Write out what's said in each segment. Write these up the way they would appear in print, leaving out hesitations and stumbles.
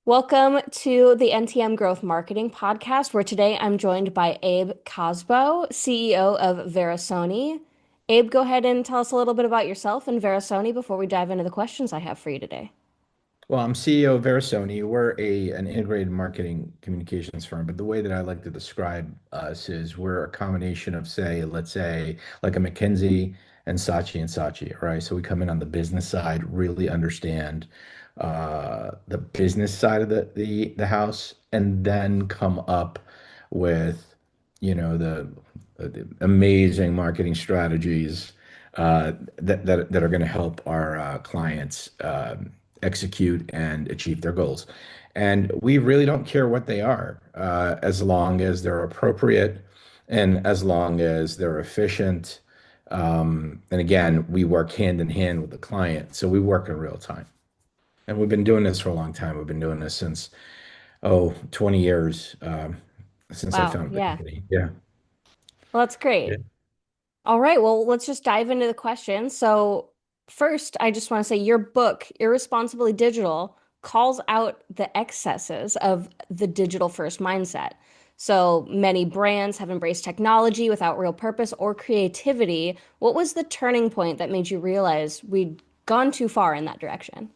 Welcome to the NTM Growth Marketing Podcast, where today I'm joined by Abe Kasbo, CEO of Verasoni. Abe, go ahead and tell us a little bit about yourself and Verasoni before we dive into the questions I have for you today. Well, I'm CEO of Verasoni. We're an integrated marketing communications firm, but the way that I like to describe us is we're a combination of, let's say, like a McKinsey and Saatchi, right? So we come in on the business side, really understand the business side of the house, and then come up with, the amazing marketing strategies that are going to help our clients execute and achieve their goals. And we really don't care what they are, as long as they're appropriate and as long as they're efficient. And again, we work hand in hand with the client, so we work in real time. And we've been doing this for a long time. We've been doing this since, 20 years, since I Wow, founded the yeah. company. Yeah. Well, that's Yeah. great. All right, well, let's just dive into the questions. So, first, I just want to say your book, Irresponsibly Digital, calls out the excesses of the digital first mindset. So many brands have embraced technology without real purpose or creativity. What was the turning point that made you realize we'd gone too far in that direction?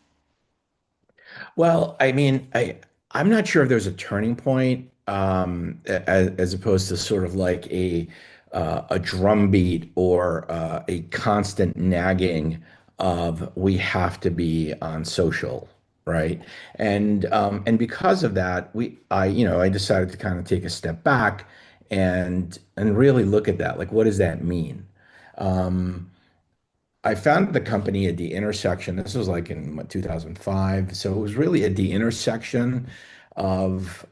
Well, I mean, I'm not sure if there's a turning point, as opposed to sort of like a drumbeat or a constant nagging of we have to be on social, right? And because of that, I decided to kind of take a step back and really look at that. Like, what does that mean? Um, I founded the company at the intersection. This was like in what, 2005. So it was really at the intersection of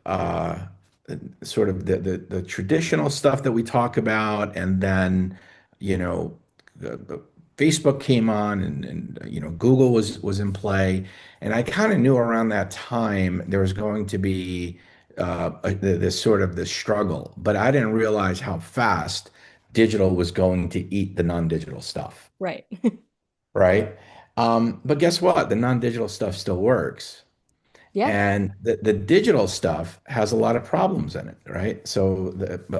sort of the traditional stuff that we talk about, and then you know the Facebook came on, and Google was in play, and I kind of knew around that time there was going to be this sort of this struggle, but I didn't realize how fast digital was going to eat the non-digital stuff, Right. right? But guess what? The non-digital stuff still works. Yeah. And the digital stuff has a lot of problems in it, right? So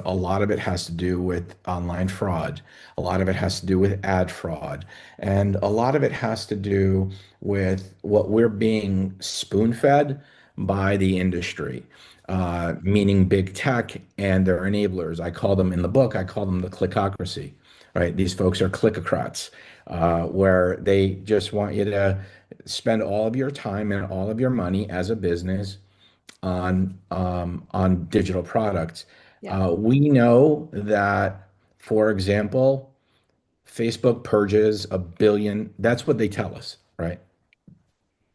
a lot of it has to do with online fraud. A lot of it has to do with ad fraud. And a lot of it has to do with what we're being spoon-fed by the industry, meaning big tech and their enablers. I call them in the book, I call them the clickocracy, right? These folks are clickocrats, where they just want you to spend all of your time and all of your money as a business on digital products. Yeah. We know that, for example, Facebook purges a billion. That's what they tell us, right?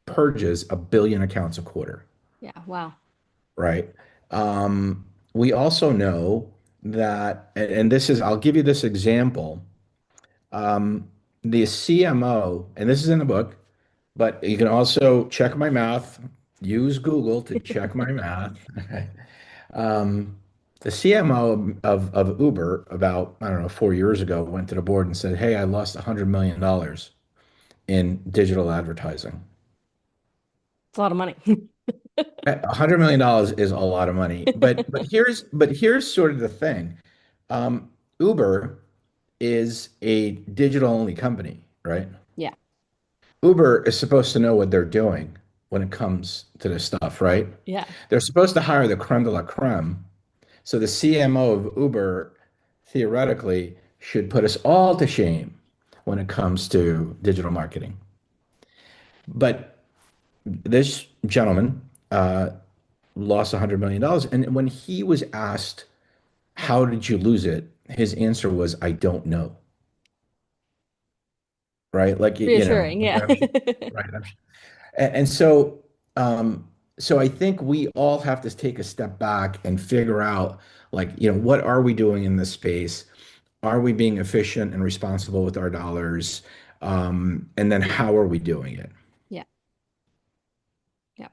Purges a billion accounts a quarter, Yeah. Wow. right? We also know that, and this is, I'll give you this example. Um, the CMO, and this is in the book, but you can also check my math, use Google to check my math. Um, the CMO of Uber about, I don't know, 4 years ago went to the board and said, "Hey, I lost $100 million in digital advertising." It's a lot of money. $100 million is a lot of money. But here's sort of the thing. Uber is a digital only company, right? Yeah. Uber is supposed to know what they're doing when it comes to this stuff, right? Yeah. They're supposed to hire the creme de la creme. So the CMO of Uber theoretically should put us all to shame when it comes to digital marketing. But this gentleman lost $100 million. And when he was asked, how did you lose it? His answer was, I don't know. Right? Like, Reassuring. like Yeah. right. And so I think we all have to take a step back and figure out, like, what are we doing in this space? Are we being efficient and responsible with our dollars? And then how are we doing it? Yeah. Yeah.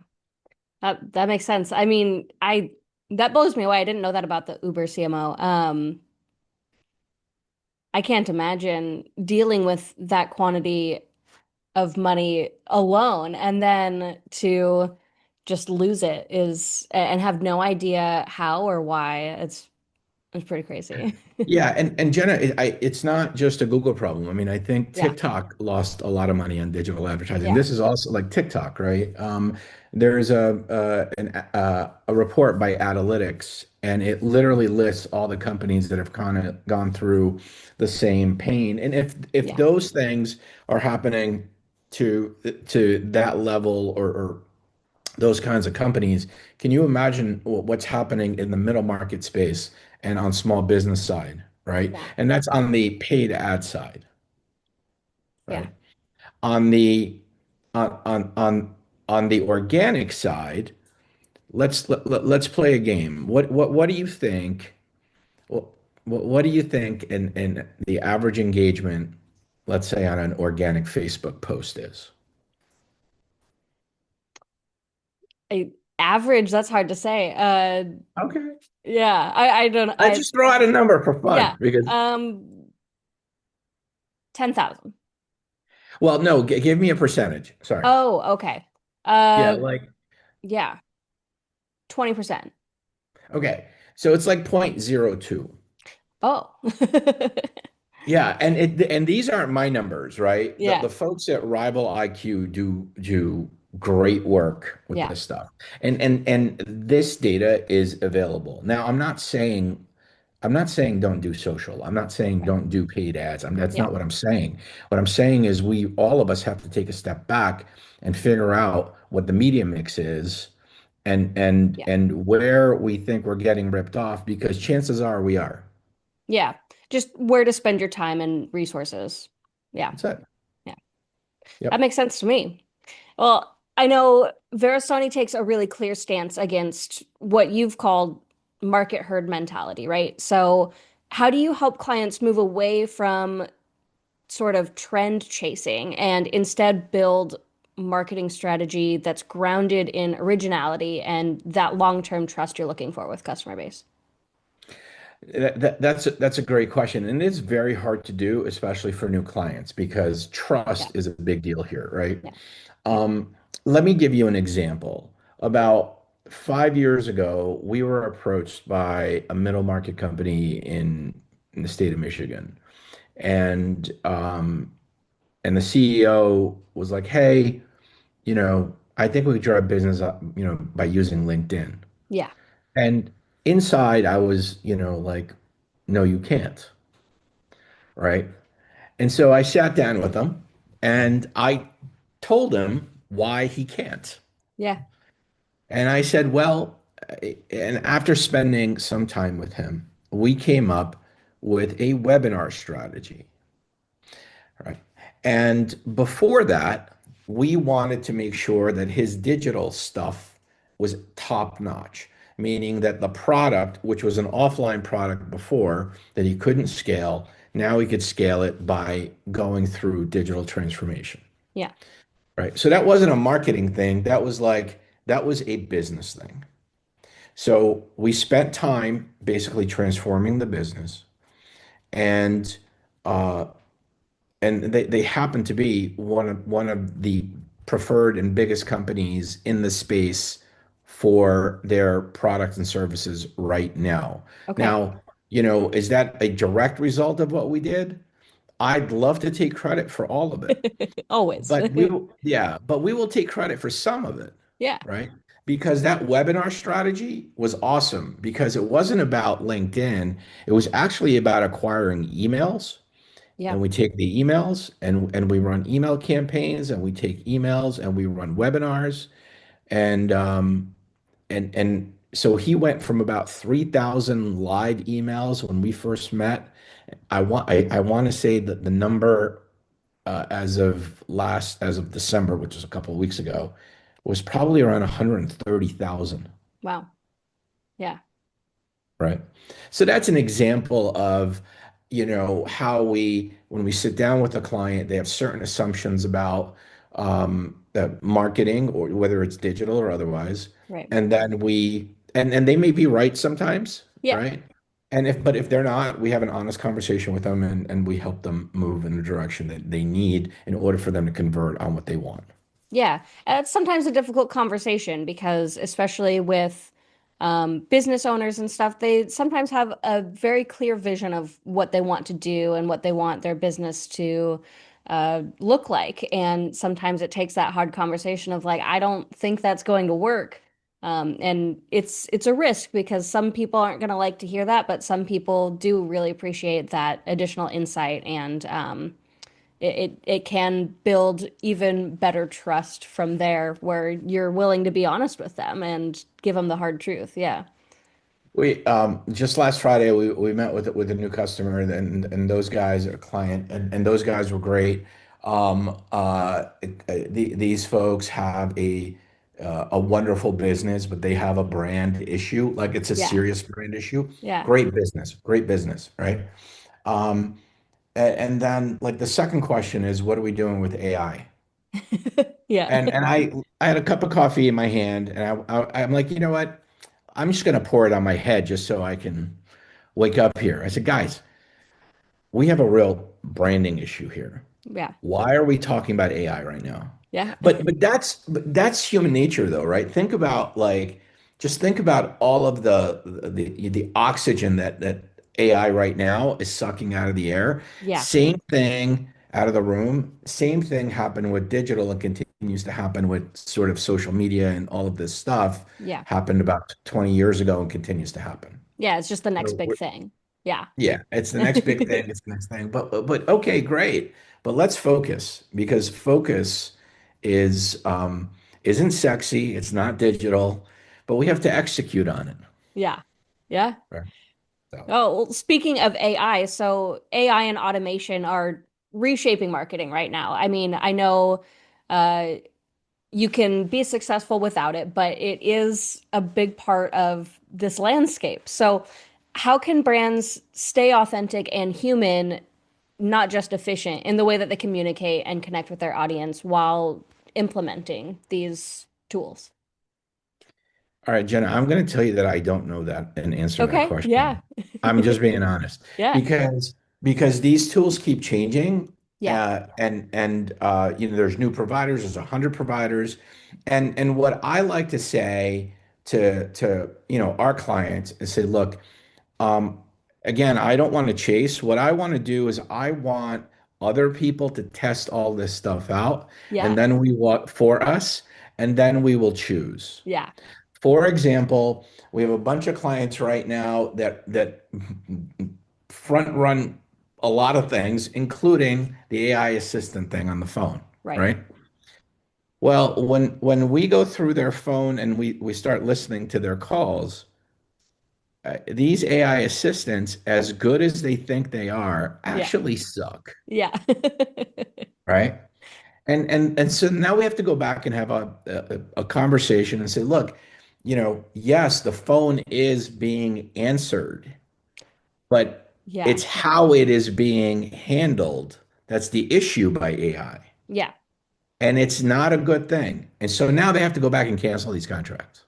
That makes sense. I mean, I that blows me away. I didn't know that about the Uber CMO. I can't imagine dealing with that quantity of money alone and then to just lose it is and have no idea how or why. It's pretty crazy. Yeah, and Jenna, it's not just a Google problem. I mean, I think Yeah. TikTok lost a lot of money on digital advertising. Yeah. This is also like TikTok, right? There's a report by Analytics, and it literally lists all the companies that have kind of gone through the same pain. And if Yeah. those things are happening to that level or those kinds of companies, can you imagine what's happening in the middle market space and on small business side, right? Yeah. And that's on the paid ad side, Yeah. right? On the on the organic side, let's play a game. What do you think? What what do you think in the average engagement, let's say on an organic Facebook post is? Average, that's hard to say. Okay. Yeah, I don't Let's I just throw out a number for yeah. fun because 10,000. well, no, give me a percentage. Sorry. Oh, okay. Yeah, Uh like yeah, 20%. okay. So it's like 0.02. Oh. Yeah, and these aren't my numbers, right? The Yeah. the folks at Rival IQ do great work with Yeah. this stuff. And this data is available. Now, I'm not saying don't do social. I'm not saying Right. don't do paid ads. That's Yeah. not what I'm saying. What I'm saying is we all of us have to take a step back and figure out what the media mix is Yeah. and where we think we're getting ripped off because chances are we are. Yeah. Just where to spend your time and resources. Yeah. That's it. Yeah. That Yep. makes sense to me. Well, I know Verasoni takes a really clear stance against what you've called market herd mentality, right? So, how do you help clients move away from sort of trend chasing and instead build marketing strategy that's grounded in originality and that long-term trust you're looking for with customer base? That's a great question, and it's very hard to do, especially for new clients, because Yeah. trust is a big deal here, right? Yeah. Yeah. Um, Let me give you an example. About 5 years ago, we were approached by a middle market company in the state of Michigan, and the CEO was like, "Hey, I think we could drive business up, by using LinkedIn." Yeah. And inside, I was, like, "No, you can't." Right? And so I sat down with him and I told him why he can't. Yeah. And I said, well, and after spending some time with him, we came up with a webinar strategy, right? And before that, we wanted to make sure that his digital stuff was top notch, meaning that the product, which was an offline product before that he couldn't scale, now he could scale it by going through digital transformation, Yeah. right? So that wasn't a marketing thing. That was a business thing. So we spent time basically transforming the business and uh, they happen to be one of the preferred and biggest companies in the space for their products and services right now. Okay. Now, is that a direct result of what we did? I'd love to take credit for all of it, Always. but we will take credit for some of it, Yeah. right? Because that webinar strategy was awesome because it wasn't about LinkedIn. It was actually about acquiring emails, Yeah. and we take the emails and we run email campaigns and we take emails and we run webinars and so he went from about 3,000 live emails when we first met. I want to say that the number as of December, which was a couple of weeks ago, was probably around 130,000. Wow. Yeah. Right. So that's an example of, how when we sit down with a client, they have certain assumptions about the marketing or whether it's digital or otherwise. Right. And then and they may be right sometimes, Yeah. right? But if they're not, we have an honest conversation with them and we help them move in the direction that they need in order for them to convert on what they want. Yeah, it's sometimes a difficult conversation because, especially with business owners and stuff, they sometimes have a very clear vision of what they want to do and what they want their business to look like. And sometimes it takes that hard conversation of like, I don't think that's going to work. And it's a risk because some people aren't going to like to hear that, but some people do really appreciate that additional insight and it can build even better trust from there where you're willing to be honest with them and give them the hard truth. Yeah. We just last Friday we met with a new customer and those guys are a client and those guys were great. These folks have a wonderful business, but they have a brand issue. Like it's a Yeah. serious brand issue. Yeah. Great business, right? Um, and then like the second question is, what are we doing with AI? Yeah. And I had a cup of coffee in my hand, and I'm like, you know what? I'm just gonna pour it on my head just so I can wake up here. I said, guys, we have a real branding issue here. Yeah. Why are we talking about AI right now? Yeah. But that's human nature though, right? Think about like just think about all of the oxygen that AI right now is sucking out of the air. Yeah. Same thing out of the room. Same thing happened with digital and continues to happen with sort of social media and all of this stuff Yeah. happened about 20 years ago and continues to happen. Yeah. It's just the next So big thing. Yeah. yeah, it's the next big thing. It's the next thing. But okay, great. But let's focus because focus is isn't sexy. It's not digital, but we have to execute on it. Yeah. Yeah. Right. So, Oh, well, speaking of AI, so AI and automation are reshaping marketing right now. I mean, I know uh, you can be successful without it, but it is a big part of this landscape. So, how can brands stay authentic and human, not just efficient, in the way that they communicate and connect with their audience while implementing these tools? all right, Jenna, I'm going to tell you that I don't know that and answer that Okay, yeah. question. I'm just being honest Yeah, because these tools keep changing, yeah, and there's new providers. There's 100 providers, and what I like to say to our clients is say, look, um, again, I don't want to chase. What I want to do is I want other people to test all this stuff out, and yeah, then we want for us, and then we will choose. yeah, For example, we have a bunch of clients right now that front run a lot of things, including the AI assistant thing on the phone, right. right? Well, when we go through their phone and we start listening to their calls, these AI assistants, as good as they think they are, Yeah, actually suck, yeah, right? And so now we have to go back and have a conversation and say, look, yes, the phone is being answered, but yeah, it's how it is being handled. That's the issue by AI. yeah. And it's not a good thing. And so now they have to go back and cancel these contracts.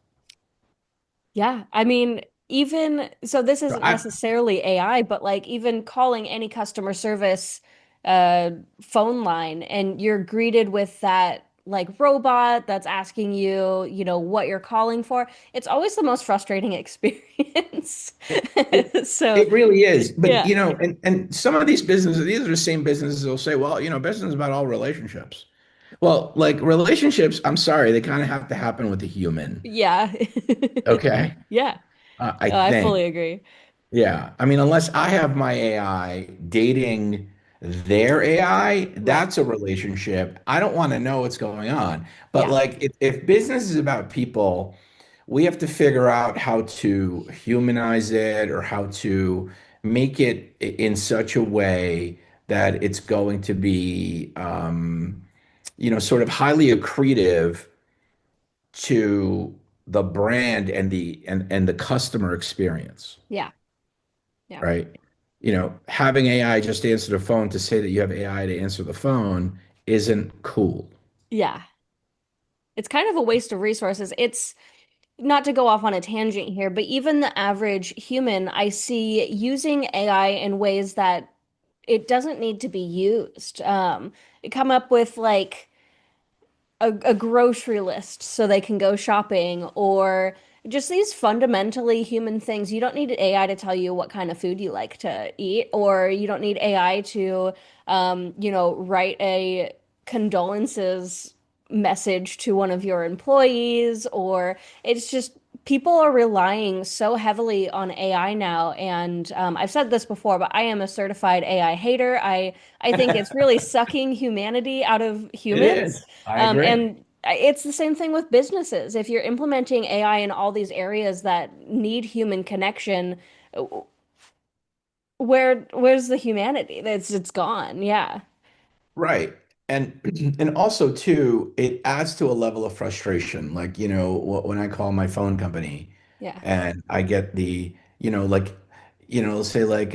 Yeah, I mean, even so, this So isn't I, necessarily AI, but like even calling any customer service uh phone line and you're greeted with that like robot that's asking you, what you're calling for. It's always the most frustrating experience. it, it, So, it really is. But, yeah. and some of these businesses, these are the same businesses will say, well, business is about all relationships. Well, like relationships, I'm sorry, they kind of have to happen with a human. Yeah. Okay. Yeah. I I think. fully agree. Yeah. I mean, unless I have my AI dating their AI, Right. that's a relationship. I don't want to know what's going on. But Yeah. like if business is about people, we have to figure out how to humanize it or how to make it in such a way that it's going to be sort of highly accretive to the brand and the customer experience, Yeah. Yeah. right? Having AI just answer the phone to say that you have AI to answer the phone isn't cool. Yeah. It's kind of a waste of resources. It's not to go off on a tangent here, but even the average human I see using AI in ways that it doesn't need to be used. Come up with like a grocery list so they can go shopping, or just these fundamentally human things. You don't need AI to tell you what kind of food you like to eat, or you don't need AI to, write a condolences message to one of your employees, or it's just people are relying so heavily on AI now. And I've said this before, but I am a certified AI hater. I think it's really sucking humanity out of It humans. is. I agree. And it's the same thing with businesses. If you're implementing AI in all these areas that need human connection, where's the humanity? It's gone. Yeah. Right. And and also too, it adds to a level of frustration. Like, when I call my phone company Yeah. and I get like, they'll say like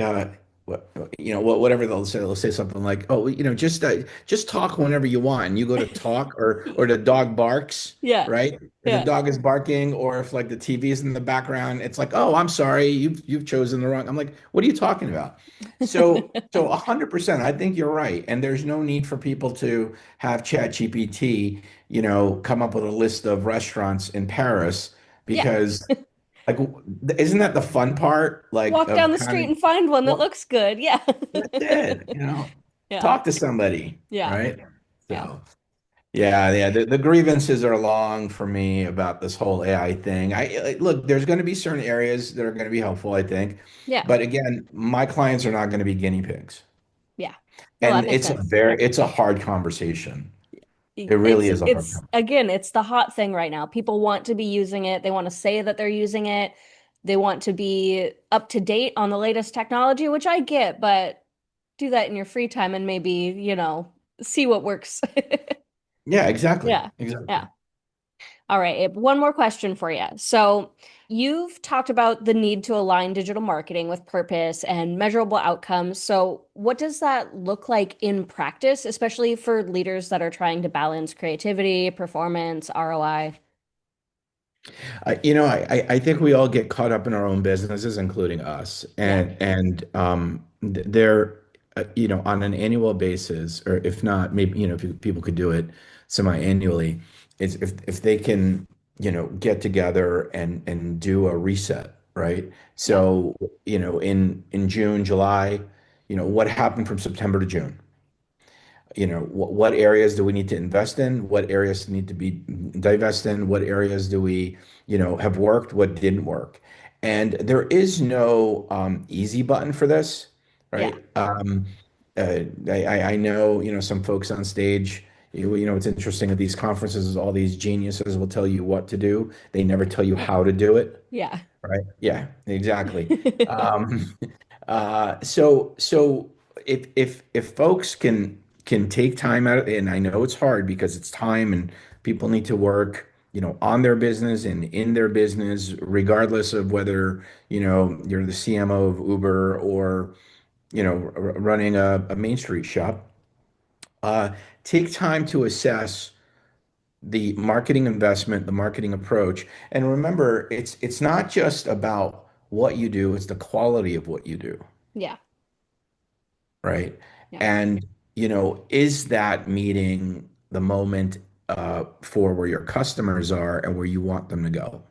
what, whatever they'll say something like, "Oh, just talk whenever you want." And you go to talk or the dog barks, Yeah. right? Or the Yeah. dog is barking, or if like the TV is in the background, it's like, "Oh, I'm sorry, you've chosen the wrong." I'm like, "What are you talking about?" So 100%, I think you're right. And there's no need for people to have ChatGPT, come up with a list of restaurants in Paris Yeah. because like isn't that the fun part? Like Walk down of the kind street of and find one that well, looks good. Yeah. that's it, Yeah. talk to somebody, Yeah. right? Yeah. So yeah, the grievances are long for me about this whole AI thing. Look, there's going to be certain areas that are going to be helpful, I think. Yeah. But again, my clients are not going to be guinea pigs. Yeah. Well, that And makes sense. it's a hard conversation. It really It's is a hard it's conversation. again, it's the hot thing right now. People want to be using it. They want to say that they're using it. They want to be up to date on the latest technology, which I get, but do that in your free time and maybe, see what works. Yeah, exactly. Yeah. Exactly. Yeah. All right, Abe, one more question for you. So, you've talked about the need to align digital marketing with purpose and measurable outcomes. So, what does that look like in practice, especially for leaders that are trying to balance creativity, performance, ROI? I think we all get caught up in our own businesses, including us, Yeah, and they're on an annual basis, or if not, maybe if people could do it semi-annually, is if they can get together and do a reset, right? yeah, So in June, July, what happened from September to June? What areas do we need to invest in? What areas need to be divest in? What areas do we have worked? What didn't work? And there is no easy button for this, yeah, right? I know some folks on stage. It's interesting at these conferences, all these geniuses will tell you what to do. They never tell you how to do it. yeah. Right. Yeah, exactly. Um, so if folks can take time out of, and I know it's hard because it's time and people need to work, on their business and in their business, regardless of whether, you're the CMO of Uber or, running a Main Street shop. Uh, Take time to assess the marketing investment, the marketing approach. And remember, it's not just about what you do, it's the quality of what you do, Yeah, right? yeah. And, is that meeting the moment for where your customers are and where you want them to go?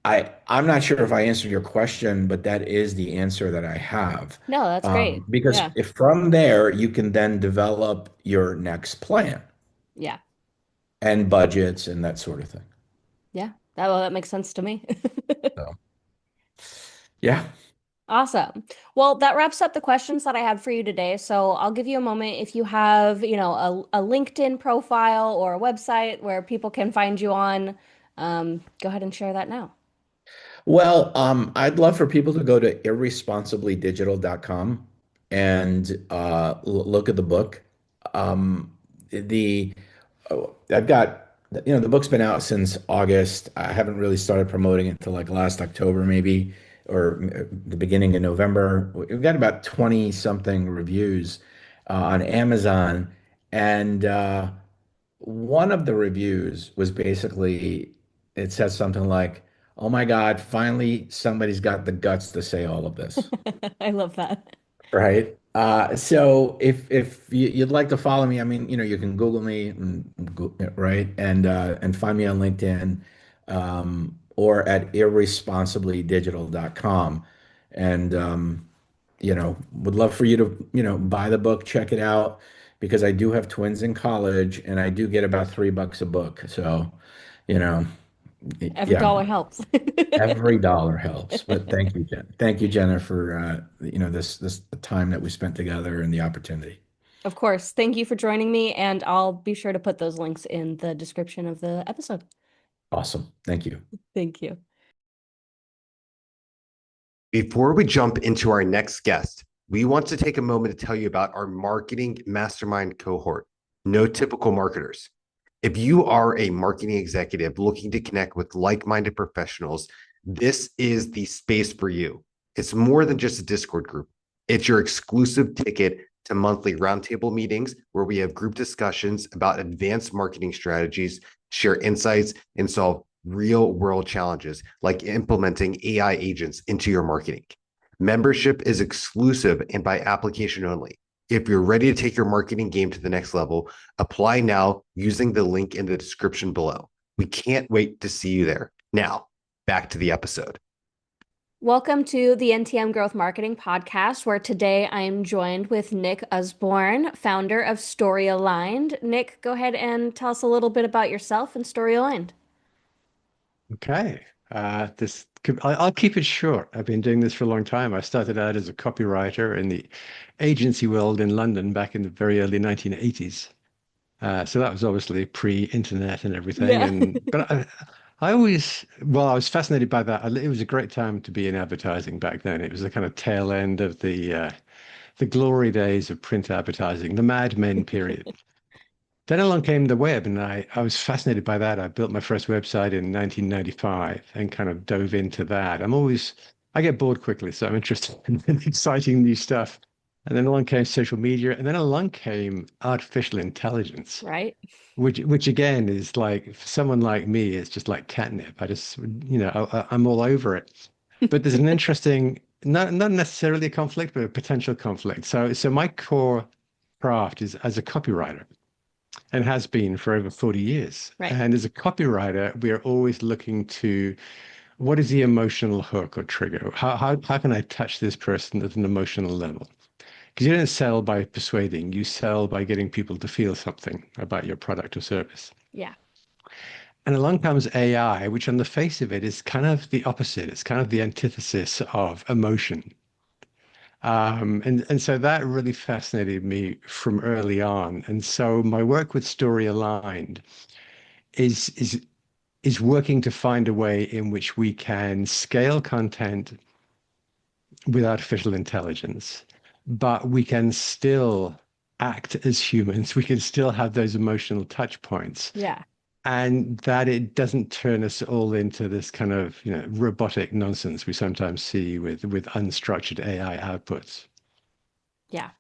I'm not sure if I answered your question, but that is the answer that I have. No, that's great. Because Yeah, if from there you can then develop your next plan yeah, and budgets and that sort of thing. yeah. That makes sense to me. So, yeah. Awesome. Well, that wraps up the questions that I had for you today. So I'll give you a moment if you have, a LinkedIn profile or a website where people can find you on, go ahead and share that now. Well, I'd love for people to go to irresponsiblydigital.com and look at the book. The I've got the book's been out since August. I haven't really started promoting it until like last October maybe or the beginning of November. We've got about 20 something reviews on Amazon, and one of the reviews was basically, it says something like, "Oh my God, finally somebody's got the guts to say all of this." I love that. Right? So if you'd like to follow me, I mean, you can Google me right, and find me on LinkedIn, or at irresponsiblydigital.com. And would love for you to, buy the book, check it out, because I do have twins in college and I do get about $3 a book. So, you know, Every yeah, dollar helps. every dollar helps. But thank you, Jen. Thank you, Jenna, for this the time that we spent together and the opportunity. Of course. Thank you for joining me, and I'll be sure to put those links in the description of the episode. Awesome. Thank you. Thank you. Before we jump into our next guest, we want to take a moment to tell you about our marketing mastermind cohort, No Typical Marketers. If you are a marketing executive looking to connect with like-minded professionals, this is the space for you. It's more than just a Discord group. It's your exclusive ticket to monthly roundtable meetings where we have group discussions about advanced marketing strategies, share insights, and solve real world challenges like implementing AI agents into your marketing. Membership is exclusive and by application only. If you're ready to take your marketing game to the next level, apply now using the link in the description below. We can't wait to see you there. Now, back to the episode. Welcome to the NTM Growth Marketing Podcast, where today I am joined with Nick Usborne, founder of Story Aligned. Nick, go ahead and tell us a little bit about yourself and Story Aligned. Okay. I'll keep it short. I've been doing this for a long time. I started out as a copywriter in the agency world in London back in the very early 1980s. So that was obviously pre-internet and everything. Yeah. I always, well, I was fascinated by that. It was a great time to be in advertising back then. It was the kind of tail end of the glory days of print advertising, the Mad Men period. Then along came the web, and I was fascinated by that. I built my first website in 1995 and kind of dove into that. I get bored quickly, so I'm interested in exciting new stuff. And then along came social media, and then along came artificial intelligence, Right? which again is like, for someone like me, it's just like catnip. I'm all over it. But there's an interesting, not necessarily a conflict, but a potential conflict. So my core craft is as a copywriter and has been for over 40 years. Right. And as a copywriter, we are always looking to what is the emotional hook or trigger? How can I touch this person at an emotional level? Because you don't sell by persuading, you sell by getting people to feel something about your product or service. Yeah. And along comes AI, which on the face of it is kind of the opposite. It's kind of the antithesis of emotion. And so that really fascinated me from early on. And so my work with Story Aligned is is is working to find a way in which we can scale content with artificial intelligence, but we can still act as humans. We can still have those emotional touch points, Yeah. and that it doesn't turn us all into this kind of, robotic nonsense we sometimes see with unstructured AI outputs. Yeah.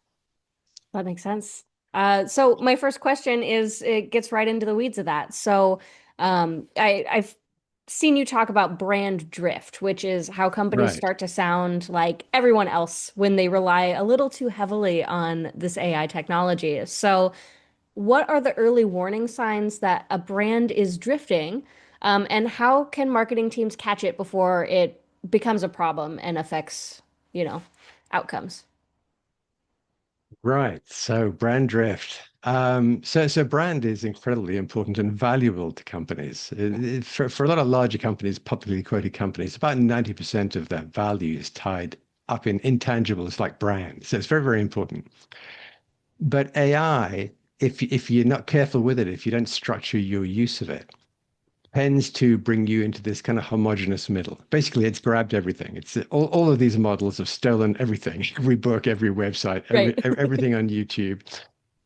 That makes sense. So my first question is, it gets right into the weeds of that. So, I've seen you talk about brand drift, which is how companies Right. start to sound like everyone else when they rely a little too heavily on this AI technology. So, what are the early warning signs that a brand is drifting? And how can marketing teams catch it before it becomes a problem and affects, you know, outcomes? Right. So brand drift. So brand is incredibly important and valuable to companies. For a lot of larger companies, publicly quoted companies, about 90% of their value is tied up in intangibles like brand. So it's very, very important. But AI, if you're not careful with it, if you don't structure your use of it, tends to bring you into this kind of homogenous middle. Basically, it's grabbed everything. It's all of these models have stolen everything, every book, every website, Right. everything on YouTube.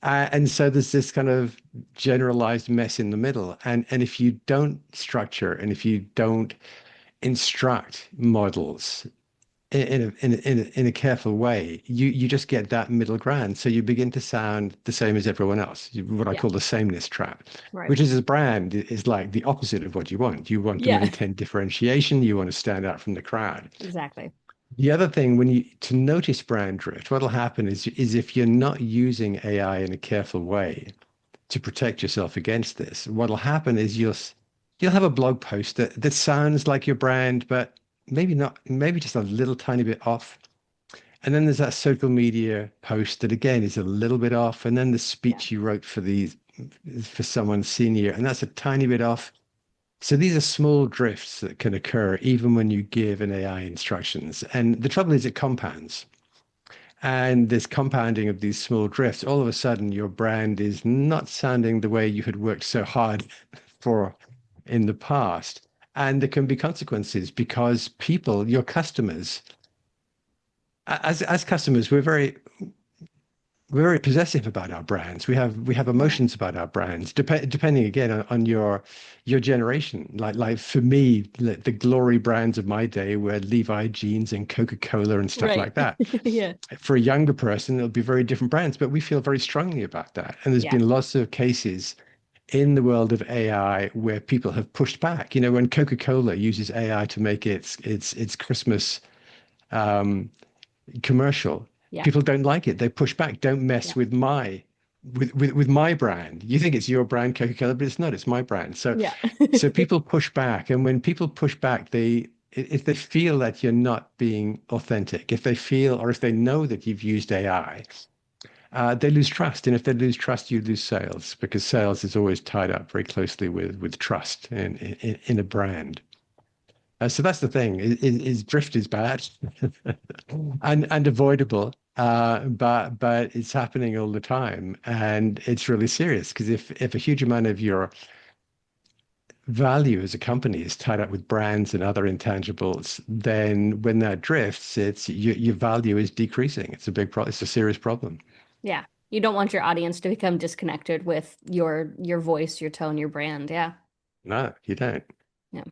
And so there's this kind of generalized mess in the middle. And if you don't structure and if you don't instruct models in a careful way, you just get that middle ground. So you begin to sound the same as everyone else, what I Yeah. call the sameness trap, Right. which is, as a brand is like the opposite of what you want. You want to Yeah. maintain differentiation. You want to stand out from the crowd. Exactly. The other thing, when you to notice brand drift, what'll happen is if you're not using AI in a careful way to protect yourself against this, what'll happen is you'll have a blog post that sounds like your brand, but maybe not, maybe just a little tiny bit off. And then there's that social media post that again is a little bit off. And then the Yeah. speech you wrote for someone senior, and that's a tiny bit off. So these are small drifts that can occur even when you give an AI instructions. And the trouble is it compounds. And this compounding of these small drifts, all of a sudden your brand is not sounding the way you had worked so hard for in the past. And there can be consequences because people, your customers, as customers, we're very possessive about our brands. We have Yeah. emotions about our brands, depending again on your generation. Like for me, the glory brands of my day were Levi jeans and Coca-Cola and stuff Right. like that. Yeah. For a younger person, it'll be very different brands, but we feel very strongly about that. And there's Yeah. been lots of cases in the world of AI where people have pushed back. You know, when Coca-Cola uses AI to make its Christmas um, commercial. Yeah. People don't like it. They push back. Don't Yeah. mess with with my brand. You think it's your brand, Coca-Cola, but it's not. It's my brand. Yeah. So people push back, and when people push back, if they feel that you're not being authentic, if they feel or if they know that you've used AI, they lose trust. And if they lose trust, you lose sales because sales is always tied up very closely with trust in a brand. So that's the thing. Is drift is bad and avoidable, but it's happening all the time, and it's really serious because if a huge amount of your value as a company is tied up with brands and other intangibles, then when that drifts, it's your value is decreasing. It's a big problem. It's a serious problem. Yeah. You don't want your audience to become disconnected with your voice, your tone, your brand. Yeah. No, you don't. Yeah.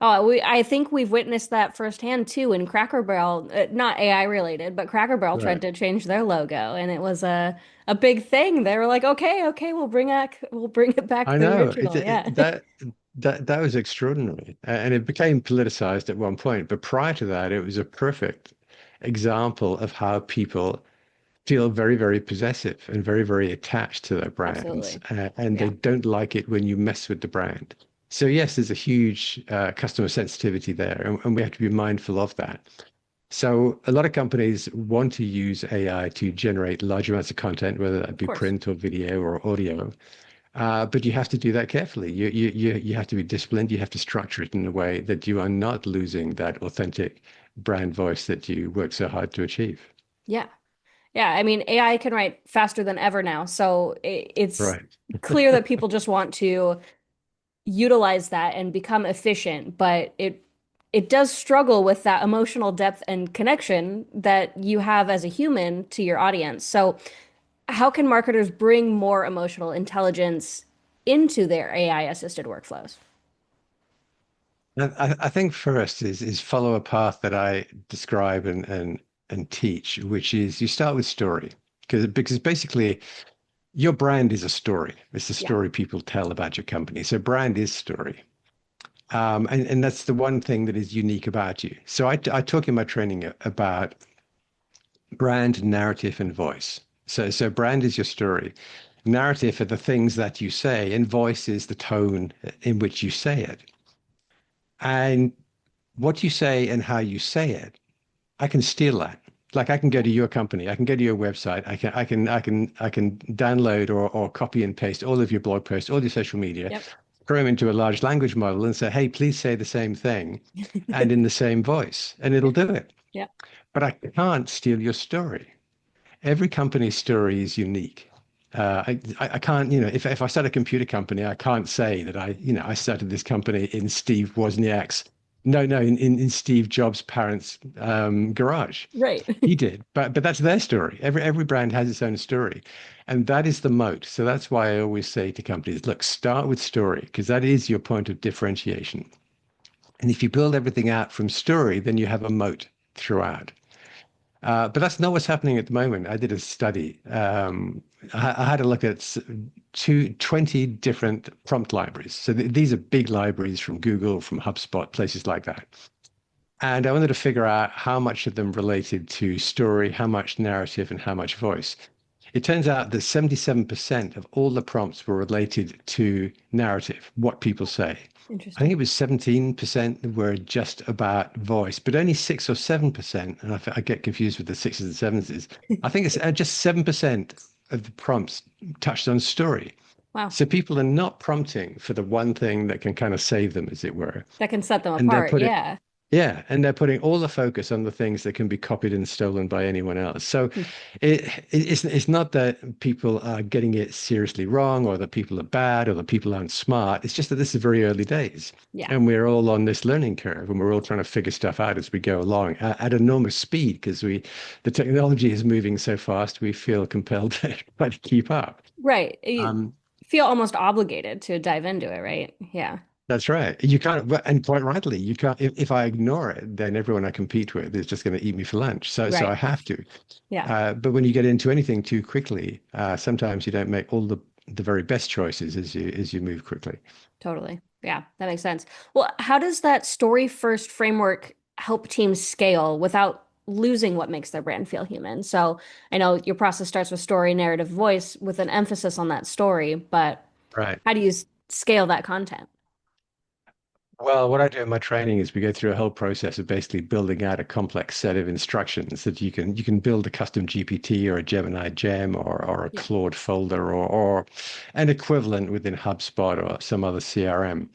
Oh, I think we've witnessed that firsthand too in Cracker Barrel, not AI related, but Cracker Barrel tried Right. to change their logo and it was a big thing. They were like, "Okay, okay, we'll bring it back to I the know original." Yeah. that was extraordinary, and it became politicized at one point. But prior to that, it was a perfect example of how people feel very, very possessive and very, very attached to their brands, Absolutely. and they Yeah. don't like it when you mess with the brand. So yes, there's a huge customer sensitivity there, and we have to be mindful of that. So a lot of companies want to use AI to generate large amounts of content, whether that Of be course. print or video or audio. But you have to do that carefully. You have to be disciplined. You have to structure it in a way that you are not losing that authentic brand voice that you work so hard to achieve. Yeah. Yeah, I mean, AI can write faster than ever now. So it's Right. clear that people just want to utilize that and become efficient, but it does struggle with that emotional depth and connection that you have as a human to your audience. So how can marketers bring more emotional intelligence into their AI assisted workflows? I think first is follow a path that I describe and teach, which is you start with story because basically your brand is a story. It's the Yeah, story people tell about your company. So brand is story. And that's the one thing that is unique about you. So I talk in my training about brand, narrative, and voice. So brand is your story. Narrative are the things that you say, and voice is the tone in which you say it. And what you say and how you say it, I can steal that. Like I can go yeah, to your company, I can go to your website, I can download or copy and paste all of your blog posts, all your social media, yep. throw them into a large language model and say, hey, please say the same thing and in the same voice, and it'll do it. Yeah, But I can't steal your story. Every company's story is unique. I can't, if I start a computer company, I can't say that I started this company in Steve Wozniak's, no, in Steve Jobs' parents' garage. right. He did, but that's their story. Every brand has its own story, and that is the moat. So that's why I always say to companies, look, start with story because that is your point of differentiation. And if you build everything out from story, then you have a moat throughout. But that's not what's happening at the moment. I did a study. I had a look at 20 different prompt libraries. So these are big libraries from Google, from HubSpot, places like that. And I wanted to figure out how much of them related to story, how much narrative, and how much voice. It turns out that 77% of all the prompts were related to narrative, what people say. I think Interesting. it was 17% were just about voice, but only 6 or 7%, and I get confused with the sixes and sevens. I think it's just 7% of the prompts touched on story. Wow. So people are not prompting for the one thing that can kind of save them, as it were. That can set them And they're apart. putting, Yeah. yeah, and they're putting all the focus on the things that can be copied and stolen by anyone else. So Hmm. it's not that people are getting it seriously wrong or that people are bad or that people aren't smart. It's just that this is very early days. Yeah. And we're all on this learning curve and we're all trying to figure stuff out as we go along at enormous speed because the technology is moving so fast, we feel compelled to try to keep up. Right. You Um, feel almost obligated to dive into it, right? Yeah. That's right. You can't, and quite rightly, you can't. If I ignore it, then everyone I compete with is just going to eat me for lunch. So I Right. have to. Yeah. But when you get into anything too quickly, sometimes you don't make all the very best choices as you move quickly. Totally. Yeah, that makes sense. Well, how does that story first framework help teams scale without losing what makes their brand feel human? So I know your process starts with story, narrative, voice with an emphasis on that story, but Right. how do you scale that content? Well, what I do in my training is we go through a whole process of basically building out a complex set of instructions that you can build a custom GPT or a Gemini Gem or a Yeah. Claude folder or an equivalent within HubSpot or some other CRM.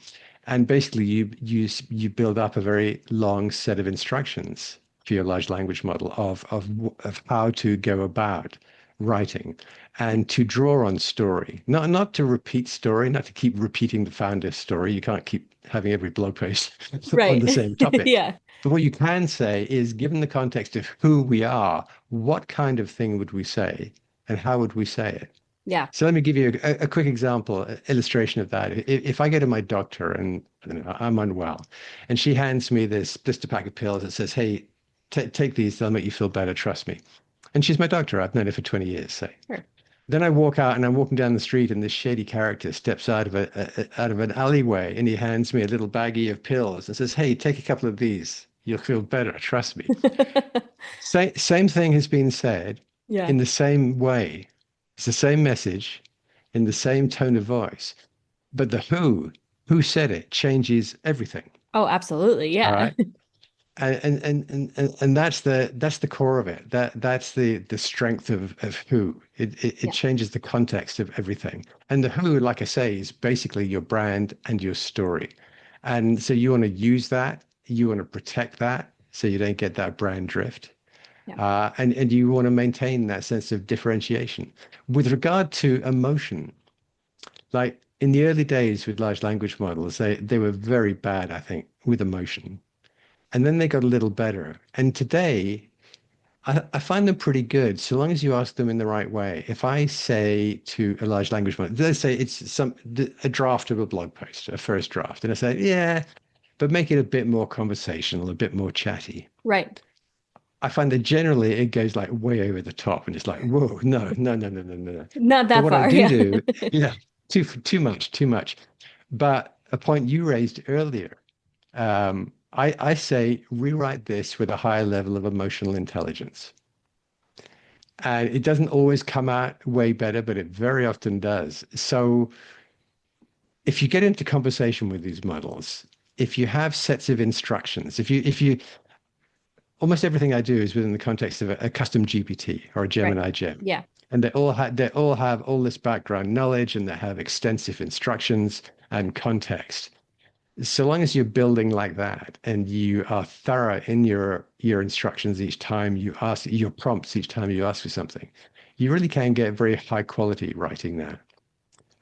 And basically you build up a very long set of instructions for your large language model of how to go about writing and to draw on story, not to repeat story, not to keep repeating the founder's story. You can't keep having every blog post on Right. the same topic. Yeah. But what you can say is, given the context of who we are, what kind of thing would we say, and how would we say it? Yeah. So let me give you a quick example, illustration of that. If I go to my doctor and I don't know, I'm unwell, and she hands me this blister pack of pills that says, "Hey, take these; they'll make you feel better. Trust me." And she's my doctor. I've known her for 20 years, say. Sure. Then I walk out and I'm walking down the street and this shady character steps out of out of an alleyway and he hands me a little baggie of pills and says, "Hey, take a couple of these. You'll feel better. Trust me." Same thing has been said Yeah. in the same way. It's the same message in the same tone of voice, but the who said it changes everything. Oh, absolutely. All Yeah. right. And that's the core of it. That's the strength of who. It Yeah. changes the context of everything. And the who, like I say, is basically your brand and your story. And so you want to use that, you want to protect that so you don't get that brand drift. Yeah. And you want to maintain that sense of differentiation. With regard to emotion, like in the early days with large language models, they were very bad, I think, with emotion. And then they got a little better. And today, I find them pretty good, so long as you ask them in the right way. If I say to a large language model, let's say it's a draft of a blog post, a first draft, and I say, yeah, but make it a bit more conversational, a bit more chatty. Right. I find that generally it goes like way over the top, and it's like, whoa, no, no, no, no, no, no, no. Not But that what I far. do Yeah. do, yeah, too much, too much. But a point you raised earlier. I say rewrite this with a higher level of emotional intelligence. And it doesn't always come out way better, but it very often does. So if you get into conversation with these models, if you have sets of instructions, if you almost everything I do is within the context of a custom GPT or a Right. Gemini Gem. Yeah. And they all have all this background knowledge and they have extensive instructions and context. So long as you're building like that and you are thorough in your instructions each time you ask your prompts each time you ask for something, you really can get very high quality writing there.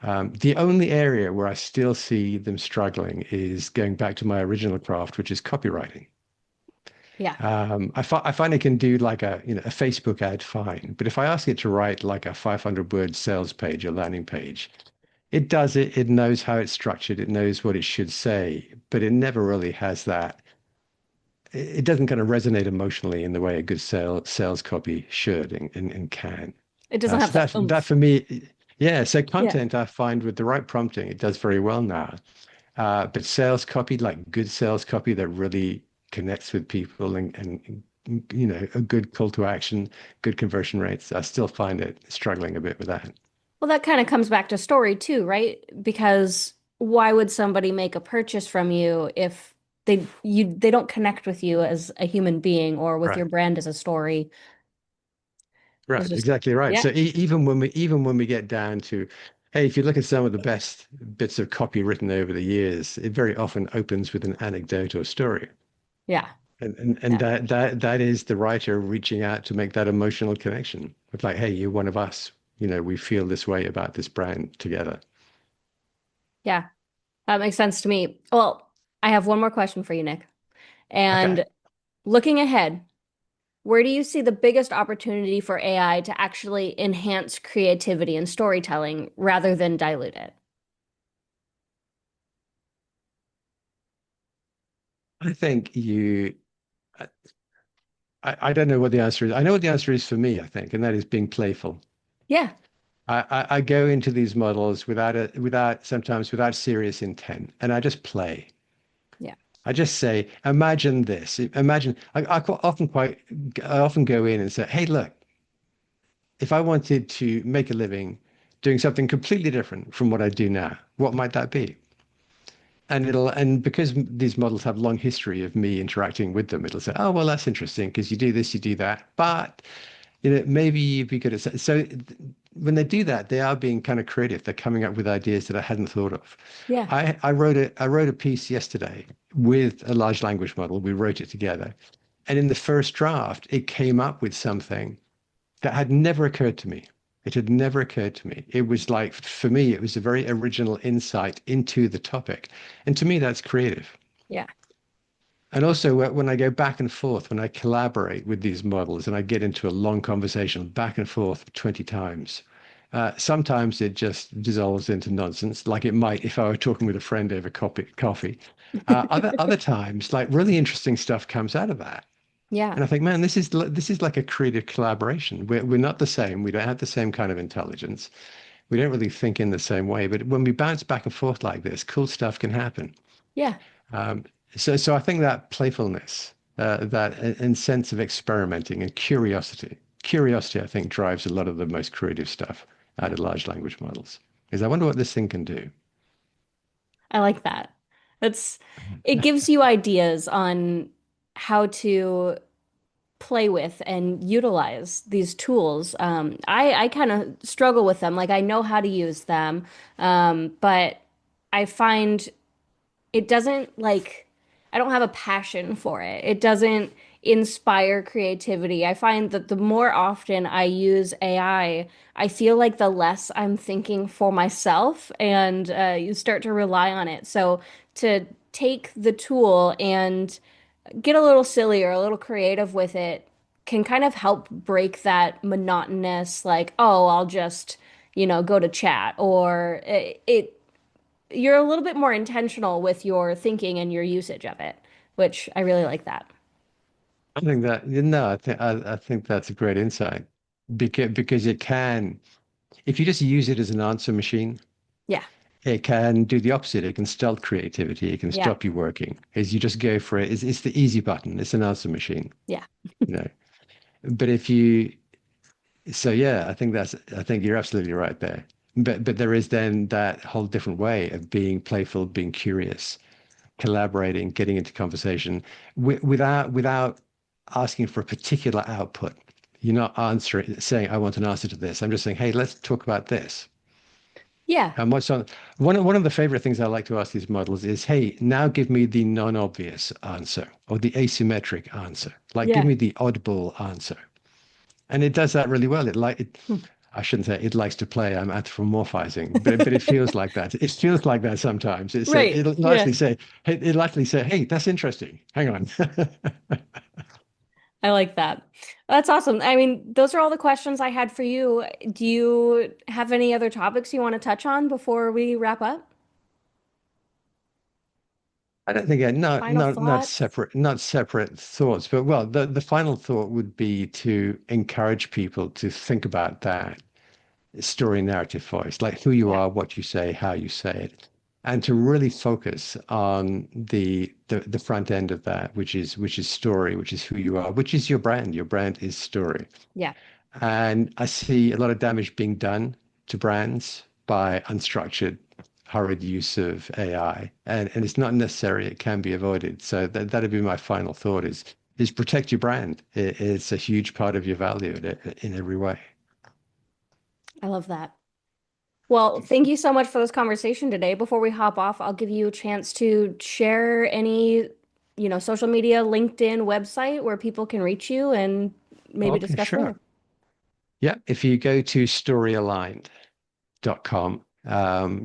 The only area where I still see them struggling is going back to my original craft, which is copywriting. Yeah. I find it can do like a Facebook ad fine, but if I ask it to write like a 500 word sales page or landing page, it does it. It knows how it's structured. It knows what it should say, but it never really has that. It doesn't kind of resonate emotionally in the way a good sales copy should and can. It doesn't So have the that oomph. for me, yeah. So Yeah. content I find with the right prompting, it does very well now. But sales copy, like good sales copy that really connects with people and a good call to action, good conversion rates. I still find it struggling a bit with that. Well, that kind of comes back to story too, right? Because why would somebody make a purchase from you if they don't connect with you as a human being or with your Right. brand as a story? It's Right, just, exactly right. yeah, So even when we get down to, hey, if you look at some of the best bits of copy written over the years, it very often opens with an anecdote or story. yeah, And yeah, that is the writer reaching out to make that emotional connection. It's like, hey, you're one of us. We feel this way about this brand together. yeah. That makes sense to me. Well, I have one more question for you, Nick. Okay. And looking ahead, where do you see the biggest opportunity for AI to actually enhance creativity and storytelling rather than dilute it? I think I don't know what the answer is. I know what the answer is for me, I think, and that is being playful. Yeah, I go into these models sometimes without serious intent, and I just play. yeah, I just say, imagine this. Imagine I often go in and say, hey, look, if I wanted to make a living doing something completely different from what I do now, what might that be? And because these models have long history of me interacting with them, it'll say, oh, well, that's interesting because you do this, you do that, but maybe you'd be good at when they do that, they are being kind of creative. They're coming up with ideas that I hadn't thought of. yeah, I wrote a piece yesterday with a large language model. We wrote it together. And in the first draft, it came up with something that had never occurred to me. It had never occurred to me. It was like, for me, it was a very original insight into the topic. And to me, that's creative. yeah, And also, when I go back and forth, when I collaborate with these models and I get into a long conversation back and forth 20 times, sometimes it just dissolves into nonsense, like it might if I were talking with a friend over coffee. Other times, like really interesting stuff comes out of that. yeah, And I think, man, this is like a creative collaboration. We're not the same. We don't have the same kind of intelligence. We don't really think in the same way. But when we bounce back and forth like this, cool stuff can happen. yeah. Um, so I think that playfulness, that and sense of experimenting and curiosity, I think drives a lot of the most creative stuff out Yeah. of large language models. Is I wonder what this thing can do. I like that. That's it gives you ideas on how to play with and utilize these tools. I kind of struggle with them. Like I know how to use them, but I find it doesn't like I don't have a passion for it. It doesn't inspire creativity. I find that the more often I use I feel like the less I'm thinking for myself, and you start to rely on it. So to take the tool and get a little silly or a little creative with it can kind of help break that monotonous, like, oh, I'll just, go to chat, or you're a little bit more intentional with your thinking and your usage of it, which I really like that. I think that no, I think that's a great insight because it can, if you just use it as an answer machine, Yeah. it can do the opposite. It can stunt creativity. It can Yeah. stop you working. As you just go for it, it's the easy button. It's an answer machine, Yeah. you know. But if you So yeah, I think you're absolutely right there. But there is then that whole different way of being playful, being curious, collaborating, getting into conversation without asking for a particular output. You're not saying, I want an answer to this. I'm just saying, hey, let's talk about this. Yeah. And what's on one of the favorite things I like to ask these models is, hey, now give me the non-obvious answer or the asymmetric answer. Like give Yeah. me the oddball answer. And it does that really well. Hmm. I shouldn't say it likes to play. I'm anthropomorphizing, but it feels like that. It feels like that sometimes. Right. Yeah. It'll actually say, hey, that's interesting. Hang on. I like that. That's awesome. I mean, those are all the questions I had for you. Do you have any other topics you want to touch on before we wrap up? I don't think Final thoughts? not separate thoughts, but well, the final thought would be to encourage people to think about that story narrative voice, like who you Yeah. are, what you say, how you say it, and to really focus on the front end of that, which is story, which is who you are, which is your brand. Your brand is story. Yeah. And I see a lot of damage being done to brands by unstructured, hurried use of AI. And it's not necessary, it can be avoided. So that'd be my final thought is protect your brand. It's a huge part of your value in every way. I love that. Well, thank you so much for this conversation today. Before we hop off, I'll give you a chance to share any, social media, LinkedIn, website where people can reach you and maybe Okay, discuss sure. further. Yeah, if you go to storyaligned.com,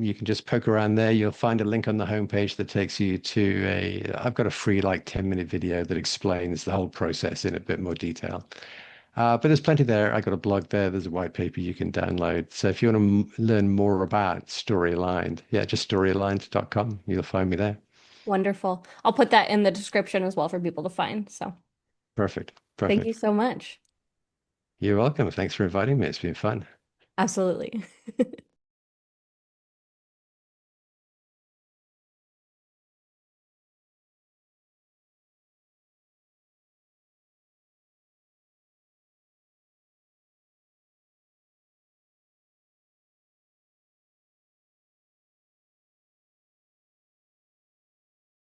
you can just poke around there. You'll find a link on the homepage that takes you to I've got a free like 10-minute video that explains the whole process in a bit more detail. But there's plenty there. I got a blog there. There's a white paper you can download. So if you want to learn more about Story Aligned, yeah, just storyaligned.com. You'll find me there. Wonderful. I'll put that in the description as well for people to find. So Perfect. thank you Perfect. so much. You're welcome. Thanks for inviting me. It's been fun. Absolutely.